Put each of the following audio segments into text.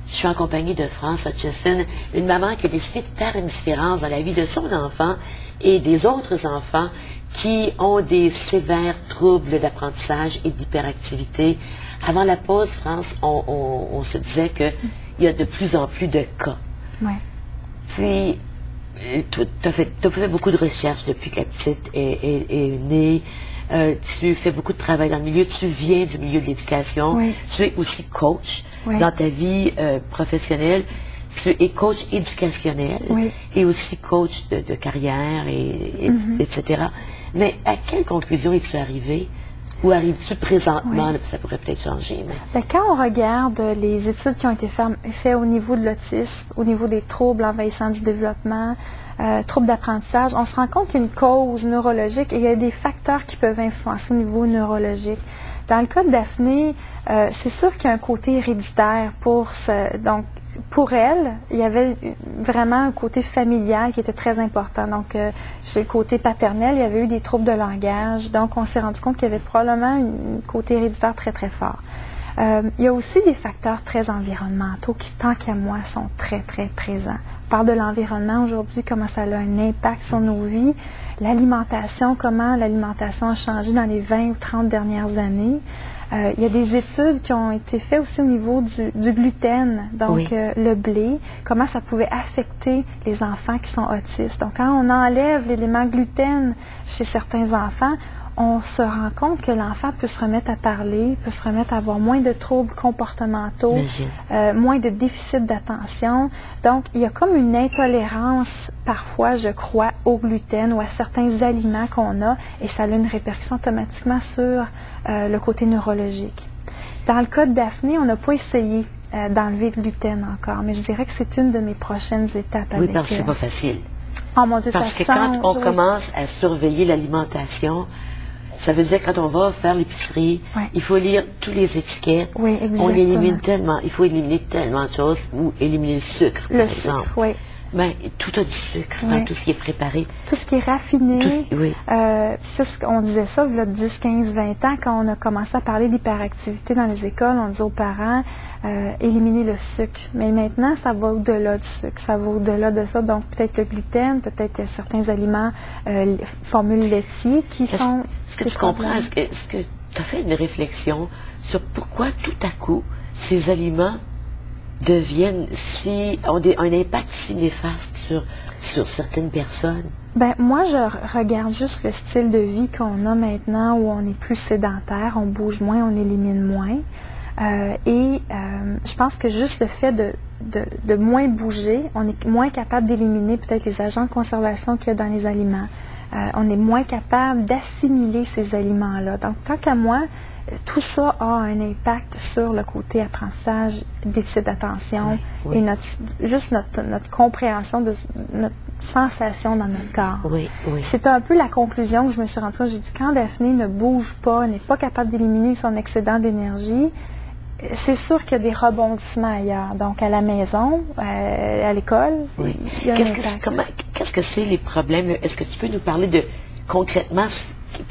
Je suis en compagnie de France Hutchison, une maman qui a décidé de faire une différence dans la vie de son enfant et des autres enfants qui ont des sévères troubles d'apprentissage et d'hyperactivité. Avant la pause, France, on se disait qu'il y a de plus en plus de cas. Ouais. Puis, tu as fait beaucoup de recherches depuis que la petite est née. Tu fais beaucoup de travail dans le milieu. Tu viens du milieu de l'éducation. Oui. Tu es aussi coach oui. dans ta vie professionnelle. Tu es coach éducationnel oui. et aussi coach de carrière, etc. Mais à quelle conclusion es-tu arrivé? Où arrives-tu présentement? Oui. Ça pourrait peut-être changer. Mais... Bien, quand on regarde les études qui ont été faites au niveau de l'autisme, au niveau des troubles envahissants du développement, troubles d'apprentissage, on se rend compte qu'il y a une cause neurologique et il y a des facteurs qui peuvent influencer au niveau neurologique. Dans le cas de Daphné, c'est sûr qu'il y a un côté héréditaire donc, pour elle, il y avait vraiment un côté familial qui était très important. Donc, chez le côté paternel, il y avait eu des troubles de langage. Donc, on s'est rendu compte qu'il y avait probablement un côté héréditaire très, très fort. Il y a aussi des facteurs très environnementaux qui, tant qu'à moi, sont très, très présents. On parle de l'environnement aujourd'hui, comment ça a un impact sur nos vies. L'alimentation, comment l'alimentation a changé dans les 20 ou 30 dernières années. Il y a des études qui ont été faites aussi au niveau du gluten, donc oui. Le blé, comment ça pouvait affecter les enfants qui sont autistes. Donc, quand on enlève l'élément gluten chez certains enfants, on se rend compte que l'enfant peut se remettre à parler, peut se remettre à avoir moins de troubles comportementaux, moins de déficit d'attention. Donc, il y a comme une intolérance, parfois, je crois, au gluten ou à certains aliments qu'on a, et ça a une répercussion automatiquement sur le côté neurologique. Dans le cas de Daphné, on n'a pas essayé d'enlever le gluten encore, mais je dirais que c'est une de mes prochaines étapes. Oui, parce que c'est pas facile. Oh mon Dieu, parce que quand on commence à surveiller l'alimentation, ça veut dire que quand on va faire l'épicerie, il faut lire toutes les étiquettes. Oui, exactement. Il faut éliminer tellement de choses, ou éliminer le sucre, par exemple. Oui. Ben, tout a du sucre dans tout ce qui est préparé. Tout ce qui est raffiné. Oui. Puis ça, on disait ça, il y a 10, 15, 20 ans, quand on a commencé à parler d'hyperactivité dans les écoles, on disait aux parents, éliminer le sucre. Mais maintenant, ça va au-delà du sucre, ça va au-delà de ça. Donc, peut-être le gluten, peut-être certains aliments, formules laitiers qui sont... Est-ce que tu comprends? Est-ce que tu as fait une réflexion sur pourquoi tout à coup, ces aliments ont un impact si néfaste sur certaines personnes? Ben, moi, je regarde juste le style de vie qu'on a maintenant où on est plus sédentaire, on bouge moins, on élimine moins. Je pense que juste le fait de moins bouger, on est moins capable d'éliminer peut-être les agents de conservation qu'il y a dans les aliments. On est moins capable d'assimiler ces aliments-là. Donc, tant qu'à moi, tout ça a un impact sur le côté apprentissage, déficit d'attention et notre compréhension de notre sensation dans notre corps. C'est un peu la conclusion que je me suis rendue compte. J'ai dit, quand Daphné ne bouge pas, n'est pas capable d'éliminer son excédent d'énergie, c'est sûr qu'il y a des rebondissements ailleurs. Donc, à la maison, à l'école, il y a un impact. Qu'est-ce que c'est les problèmes? Est-ce que tu peux nous parler de, concrètement,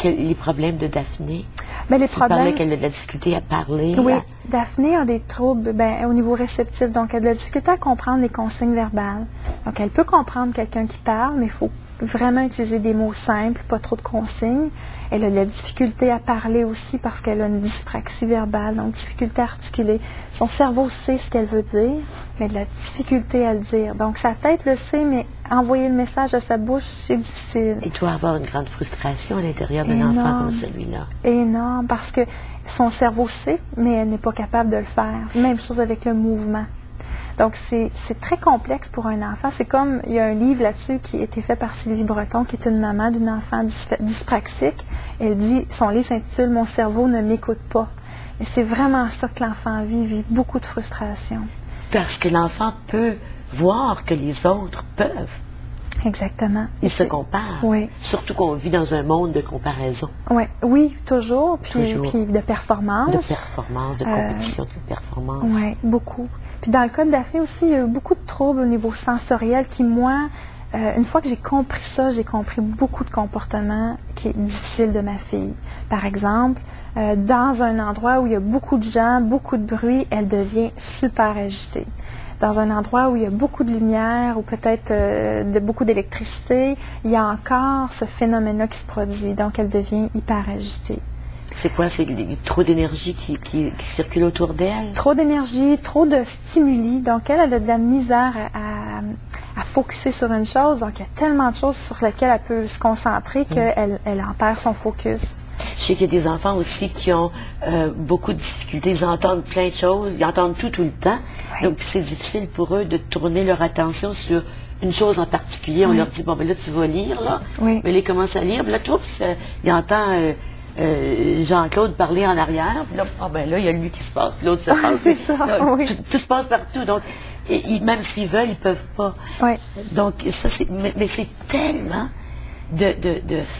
les problèmes de Daphné? Ben, les tu parlais problèmes... qu'elle a de la difficulté à parler. Oui, Daphné a des troubles au niveau réceptif. Donc, elle a de la difficulté à comprendre les consignes verbales. Donc, elle peut comprendre quelqu'un qui parle, mais il faut vraiment utiliser des mots simples, pas trop de consignes. Elle a de la difficulté à parler aussi parce qu'elle a une dyspraxie verbale, donc difficulté à articuler. Son cerveau sait ce qu'elle veut dire, mais de la difficulté à le dire. Donc, sa tête le sait, mais envoyer le message à sa bouche, c'est difficile. Il doit avoir une grande frustration à l'intérieur d'un enfant comme celui-là. Énorme, parce que son cerveau sait, mais elle n'est pas capable de le faire. Même chose avec le mouvement. Donc, c'est très complexe pour un enfant. C'est comme, il y a un livre là-dessus qui a été fait par Sylvie Breton, qui est une maman d'une enfant dyspraxique. Elle dit, son livre s'intitule « Mon cerveau ne m'écoute pas ». Et c'est vraiment ça que l'enfant vit beaucoup de frustration. Parce que l'enfant peut voir que les autres peuvent. Exactement. Ils se comparent. Oui. Surtout qu'on vit dans un monde de comparaison. Oui, toujours. Puis de performance. De performance, de compétition, de performance. Oui, beaucoup. Puis dans le cas de Daphné aussi, il y a eu beaucoup de troubles au niveau sensoriel qui, moi, une fois que j'ai compris ça, j'ai compris beaucoup de comportements qui est difficile de ma fille. Par exemple, dans un endroit où il y a beaucoup de gens, beaucoup de bruit, elle devient super agitée. Dans un endroit où il y a beaucoup de lumière ou peut-être beaucoup d'électricité, il y a encore ce phénomène-là qui se produit. Donc, elle devient hyper agitée. C'est quoi? C'est trop d'énergie qui circule autour d'elle? Trop d'énergie, trop de stimuli. Donc, elle a de la misère à focusser sur une chose. Donc, il y a tellement de choses sur lesquelles elle peut se concentrer qu'elle en perd son focus. Je sais qu'il y a des enfants aussi qui ont beaucoup de difficultés. Ils entendent plein de choses, ils entendent tout le temps. Oui. Donc, c'est difficile pour eux de tourner leur attention sur une chose en particulier. On leur dit, bon, ben là, tu vas lire, là. Oui. Mais là, ils commencent à lire. Puis là, oups, il entend Jean-Claude parler en arrière. Puis là, ben là, il y a lui qui se passe, puis l'autre se passe. C'est ça, là, oui. Tout se passe partout. Donc, même s'ils veulent, ils peuvent pas. Oui. Donc, ça, mais c'est tellement de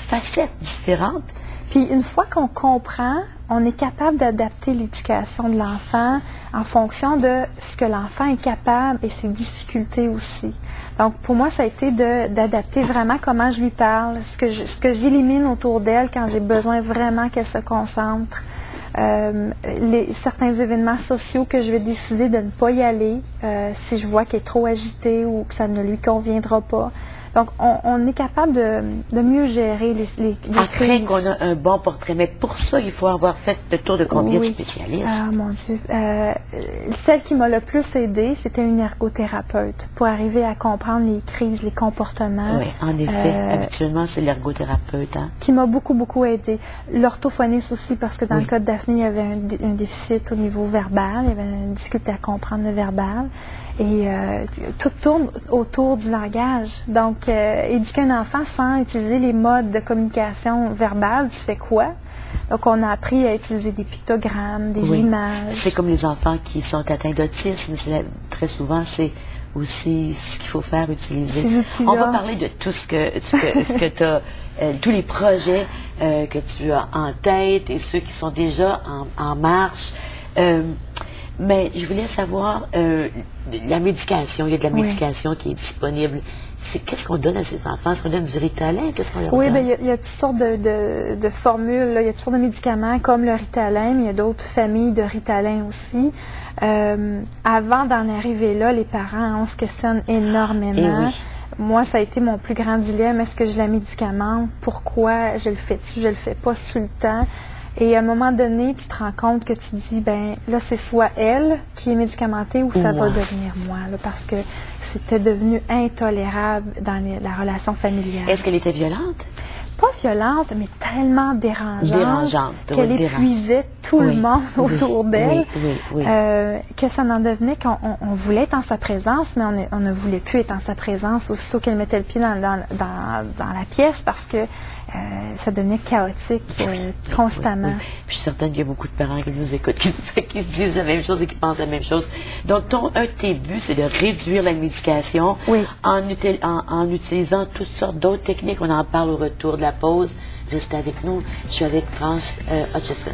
facettes différentes. Puis une fois qu'on comprend, on est capable d'adapter l'éducation de l'enfant en fonction de ce que l'enfant est capable et ses difficultés aussi. Donc pour moi, ça a été d'adapter vraiment comment je lui parle, ce que j'élimine autour d'elle quand j'ai besoin vraiment qu'elle se concentre. Certains événements sociaux que je vais décider de ne pas y aller si je vois qu'elle est trop agitée ou que ça ne lui conviendra pas. Donc, on est capable de mieux gérer les Après crises. qu'on a un bon portrait, mais pour ça, il faut avoir fait le tour de combien de spécialistes? Ah, mon Dieu. Celle qui m'a le plus aidée, c'était une ergothérapeute pour arriver à comprendre les crises, les comportements. Oui, en effet. Habituellement, c'est l'ergothérapeute. Hein? Qui m'a beaucoup, beaucoup aidée. L'orthophoniste aussi, parce que dans le cas de Daphné, il y avait un déficit au niveau verbal. Il y avait une difficulté à comprendre le verbal. Et tout tourne autour du langage. Donc, éduquer un enfant sans utiliser les modes de communication verbale, tu fais quoi? Donc, on a appris à utiliser des pictogrammes, des images. C'est comme les enfants qui sont atteints d'autisme. Très souvent, c'est aussi ce qu'il faut faire, utiliser. Ces outils-là. On va parler de tout ce que tu as, tous les projets que tu as en tête et ceux qui sont déjà en marche. Mais je voulais savoir, la médication, il y a de la médication qui est disponible. Qu'est-ce qu'on donne à ces enfants? Est-ce qu'on donne du Ritalin? Qu'est-ce qu'on leur donne? Oui, bien, il y a toutes sortes de formules. Là. Il y a toutes sortes de médicaments comme le Ritalin, mais il y a d'autres familles de Ritalin aussi. Avant d'en arriver là, les parents, on se questionne énormément. Oui. Moi, ça a été mon plus grand dilemme. Est-ce que je la médicamente? Pourquoi je le fais-tu? Je le fais pas sur le temps. Et à un moment donné, tu te rends compte que tu te dis, ben là, c'est soit elle qui est médicamentée ou ça doit devenir moi, là, parce que c'était devenu intolérable dans la relation familiale. Est-ce qu'elle était violente? Pas violente, mais tellement dérangeante qu'elle épuisait tout le monde autour d'elle, que ça en devenait qu'on voulait être en sa présence, mais on ne voulait plus être en sa présence aussitôt qu'elle mettait le pied dans la pièce parce que ça devenait chaotique constamment. Oui. Je suis certaine qu'il y a beaucoup de parents qui nous écoutent, qui se disent la même chose et qui pensent la même chose. Donc, un de tes buts, c'est de réduire la médication en utilisant toutes sortes d'autres techniques. On en parle au retour de la pause. Restez avec nous. Je suis avec France Hutchison.